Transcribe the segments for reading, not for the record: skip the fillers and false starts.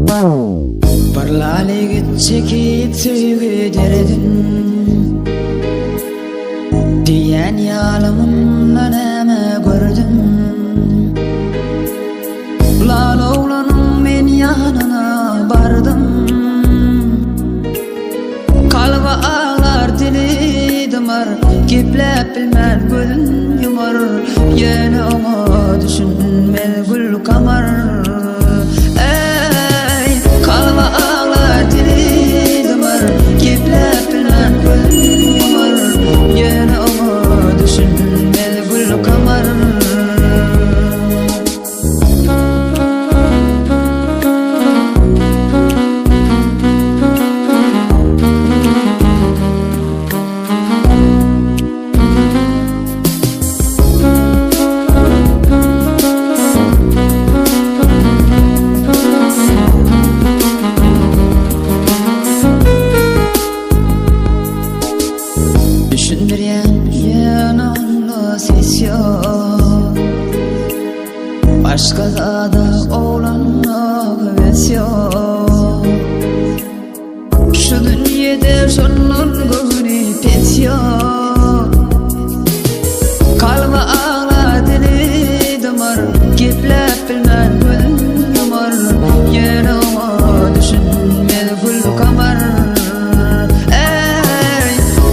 Parlale gidecek sevgilerin diyen yalımından eme gördüm. Lal oğlanın men yanına bardım. Kalba ağlar dili damar, geplep bilmez gözün yumar. Yine ona düşünmez gül kamar. Kalba ağlar dili damar, geplep bilmez gözün yumar. Yine ona düşünmez gül kamar. Başka da oğlanla heves yok. Şu dünyada sonun gözüne pes yok. Kalba ağlar dili damar, geplep bilmez gözün yumar. Yine ona düşünmez gül kamar.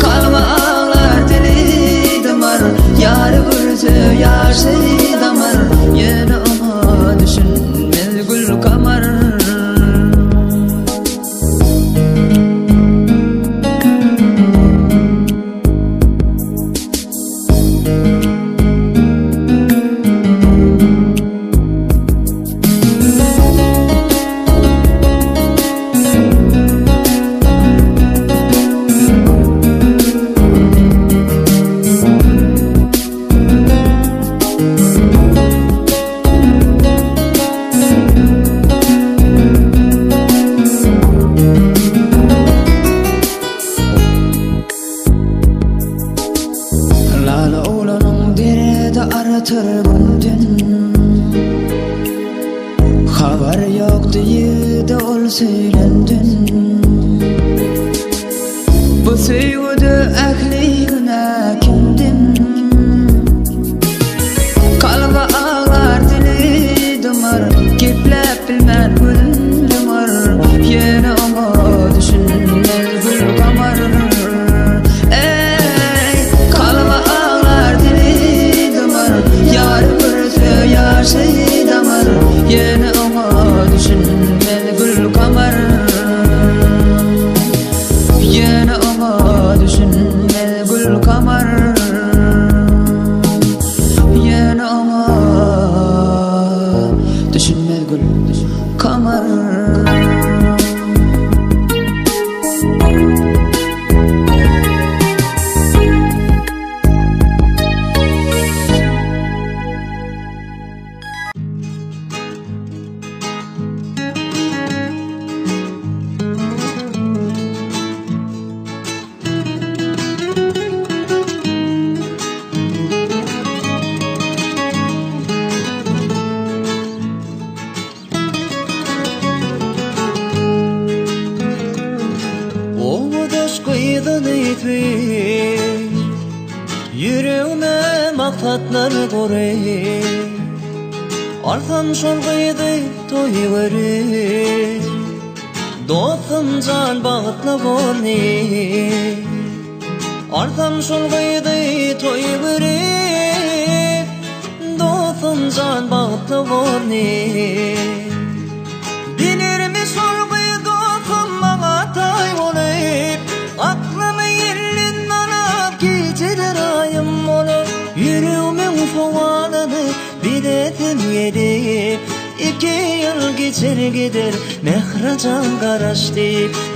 Kalba ağlar dili damar, yar görse yar şey damar. Yine ona düşünmez gül kamar. Aratır gündün, haber yok diye de ol söylendin. Bu sevgide ehliğine kimdim? Kalba ağlar dili damar, geplep bilmez gözün yumar. Yine ama düşünmez gül kamar. Kalba ağlar dili damar, yar görse yar şey damar. Yine ama düşünmez gül kamar. Yine ama düşünmez gül kamar. Yine ama düşünmez gül kamar. Yüreğime maktatlar koray, artan şolgaydı toy verir. Dostum can bağıtla boni, artan şolgaydı toy verir. Dostum can bağıtla boni. Bilir mi şolgayı dostum bana tay olayım. Aklımı yerinden alıp geceler ayım olur. Yüreğimin soğanını biletim yedi. 2 yıl geçer gider mehracan karaştı.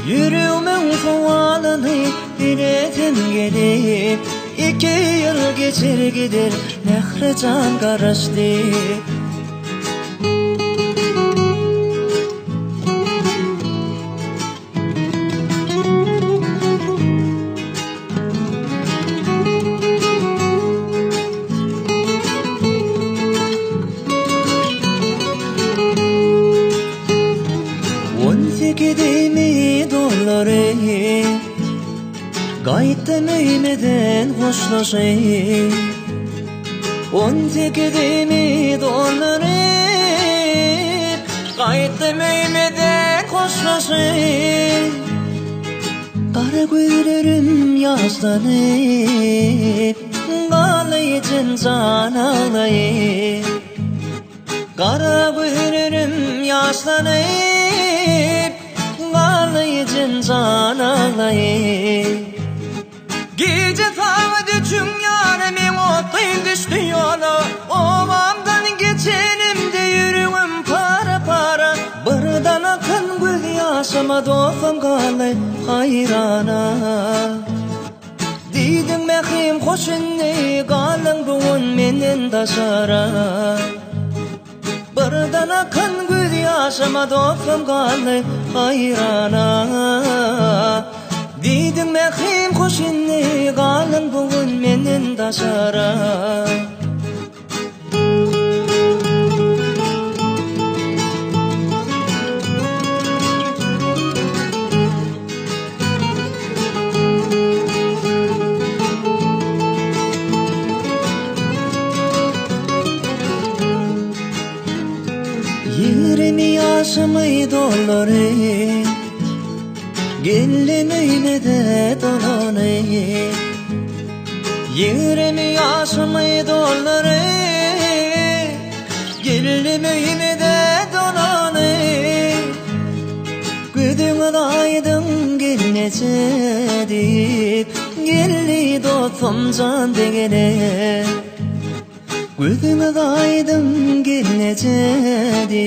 Yüreğimin soğanını biletim yedi. 2 yıl geçer gider mehracan karaştı. Gayet dememeden hoşlaşayım 18'imi dolanıp Gayet dememeden hoşlaşayım Kara gözlerim yaşlanıp Ağlayıcın can ağlayıp Kara gözlerim yaşlanıp Ağlayıcın can ağlayıp Gece sağa düşün yarımın otlayın düştü yola Ovamdan geçenimde yürüğüm para para Buradan akan göz yaşıma dostum kalay hayrana Dedim mehrim hoşunni kalın ruğun menen taşara Buradan akan göz yaşıma dostum kalay hayrana Dedim mehrim hoşunni kalın ruğun menen taşara Yüreğimi yaşımı doları Gülümüyle de dolanı Yüreğimi yaşımı doları Gülümüyle de dolanı Güdümün aydın gelmecedik Gelli dostum can degene Gözüme aydın gelmecedi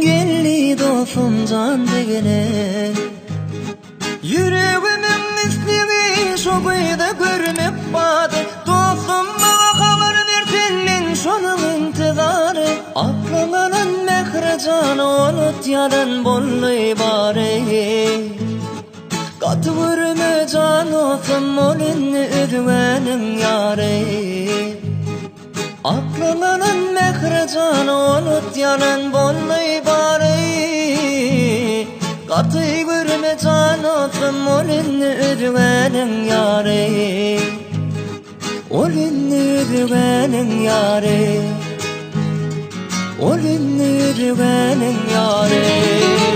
Gelli dostum can degene Yüreğimin misliği şu kıyıda görmek badı Dostum bana haber versin men şonun intizarı Aklımın mehrecanı unut yalan bolly bari Katı vurma can olsun olunni ödüvenin yari Aklımın mehrecanı unut yalan bolly bari Katı vurma can olsun olunni ödüvenin yari Olunni ödüvenin yari Olunni ödüvenin yari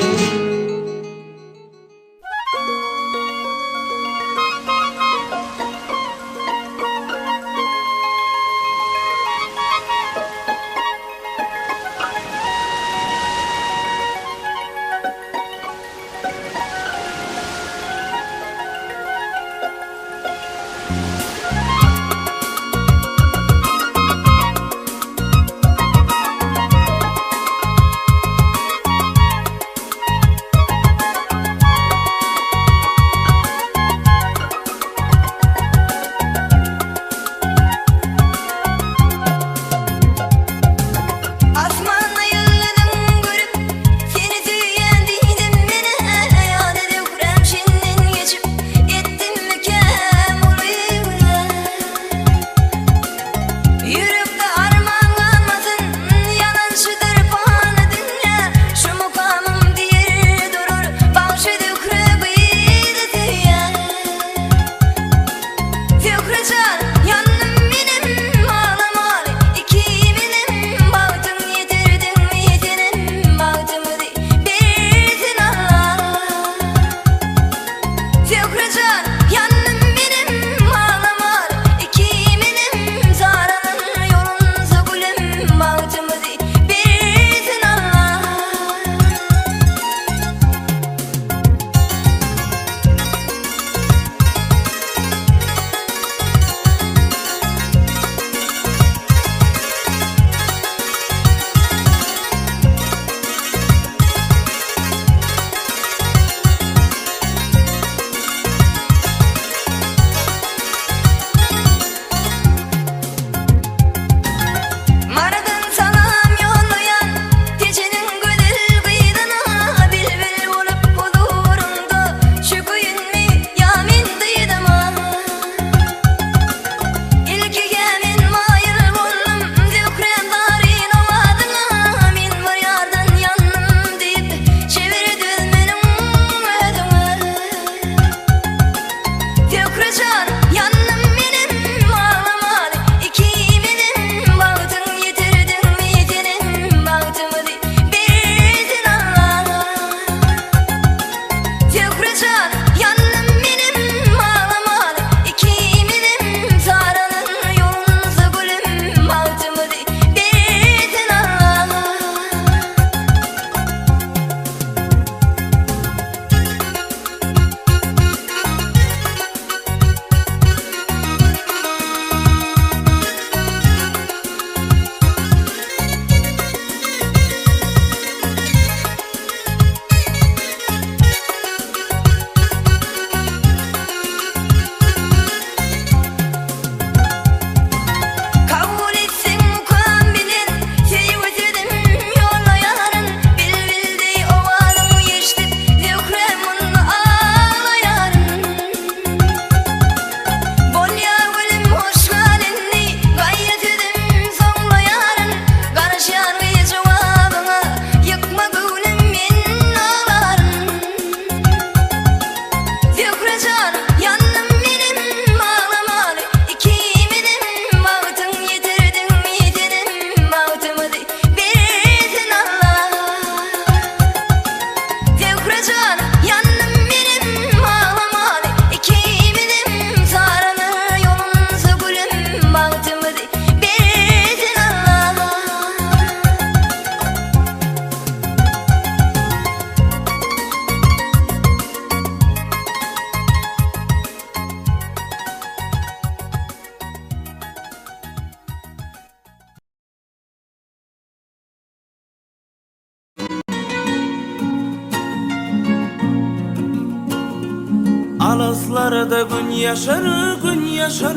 Alıslarda gün yaşar, gün yaşar,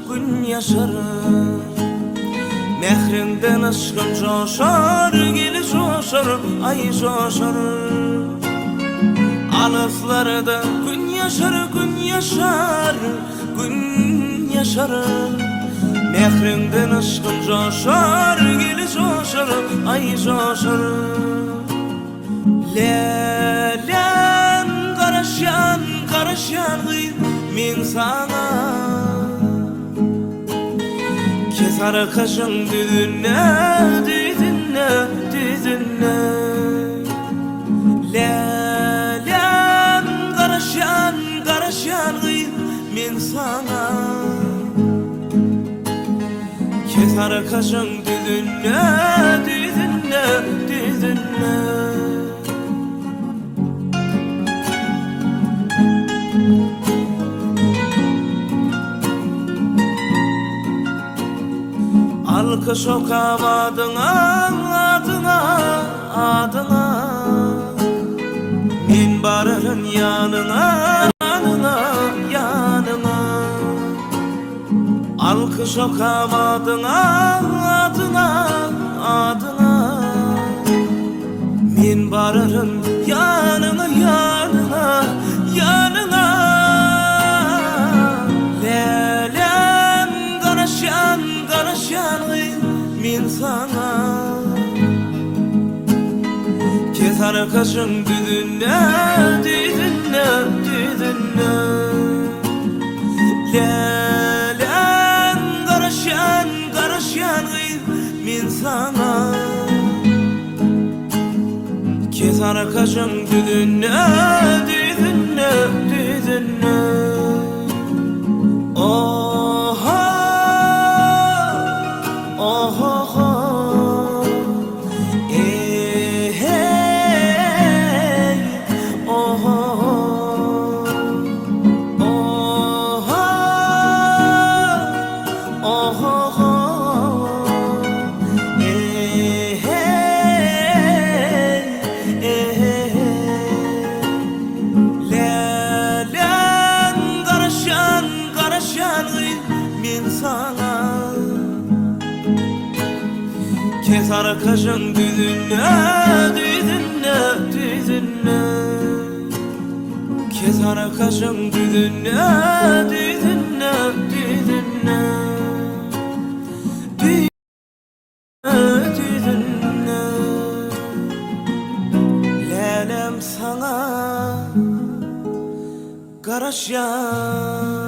gün yaşar. Mehrinden aşkın coşar, geli coşar, ay coşar. Alıslarda gün yaşar, gün yaşar, gün yaşar. Mehrinden aşkın coşar, geli coşar, ay coşar. Lelen karışan, karışan min sana. Kesar kaşın düdünne, düdünne, düdünne. Lelen karışan, karışan min sana. Kesar kaşın düdünne, düdünne, düdünne. Alkış okamadına, adına, adına. Min barırın yanına, yanına, yanına. Alkış okamadına, adına, adına. Min barırın yanına, yanına, yanına. Lelen karışan, karışan min sana. Kesar kaşın düdünne, düdünne, düdünne. Lelen karışan, karışan min sana. Kesar kaşın düdünne, düdünne, düdünne. Oh, oh, oh, oh. Hey, oh, oh, oh. Oh, oh, oh. Hey, hey. Lelen karışan, karışan min sana. Kesar kaşın düdünne, düdünne, düdünne. Kesar kaşın düdünne, düdünne, düdünne. Düdünne. Lelem sana karışan.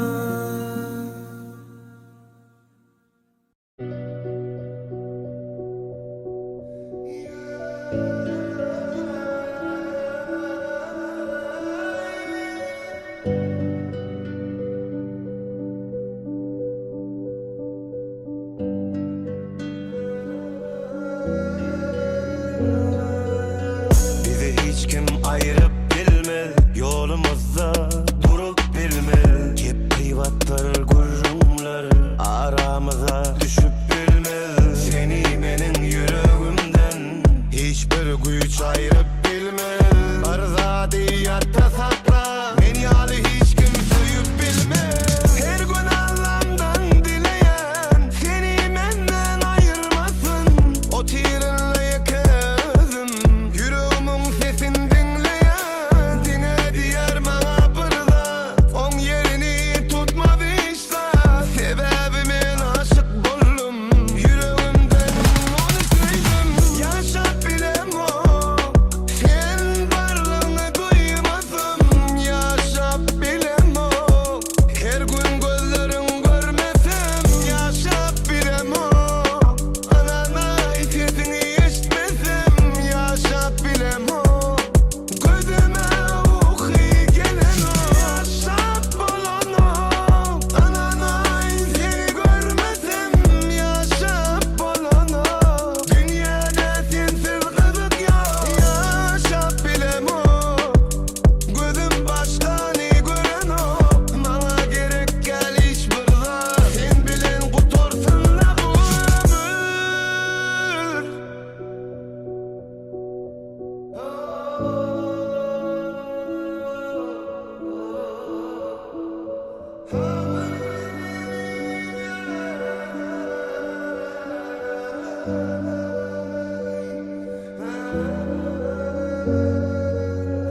Bizi hiç kim ayırıp bilmez, yolumuzda durup bilmez. Hep kıyvatlar, gururumlar aramıza düşüp bilmez. Seni benim yüreğimden hiçbir güç ayırıp bilmez. Arzadiyatta sakla, beni halı hiç kim söyüp bilmez. Her gün Allah'ımdan dileyen seni benden ayırmasın. O tirinle yakızım, yüreğimin sesini dinleyen. Dine diyer bana burada, on yerini tutmadı işte. Sebebimin aşık buldum, yüreğimden onu söyledim. Yaşat bilem o, sen varlığını duymasın.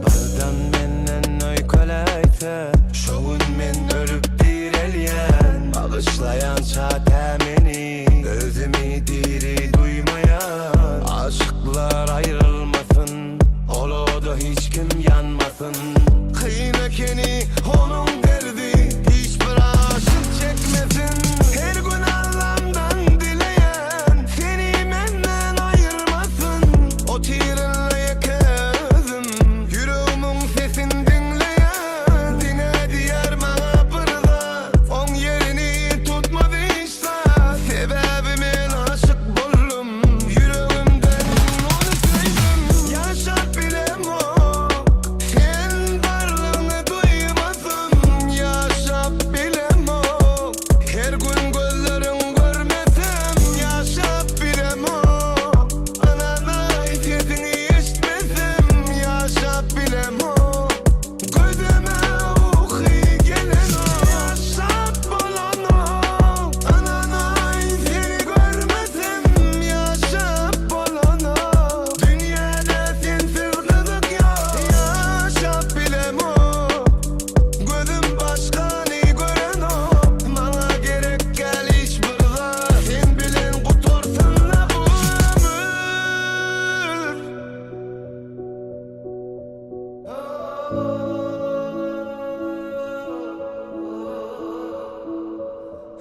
Bardan menden öyköleyte şoğun men ölüp direlyen bağışlayan çatem meni özümü diri duymayan aşıklar ayrılmasın oloda hiç kim yanmasın kıynakeni onun derdi hiçbir aşık çekmesin her gün Allah'ımdan dileyen seni menden ayırmasın o tirinle yakızım yüreğimin sesini dinleyen dine diğer bana burada on yerini tutmadı işte sebebimin aşık buldum yüreğimden onu sevdim yaşat bilemok sen varlığını duymasın yaşat bilemok her gün gözlerin görmesem yaşat bilemok anana sesini işitmesem yaşat bilemok gözüme uhi gelen o yaşat bulan o anana seni görmesem yaşat bulan o dünyada sensiz kızık yok yaşat bilemok gözüm başkanı gören o bana gerek gel hiç burada sen bilen kurtarsın la bu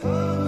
ömür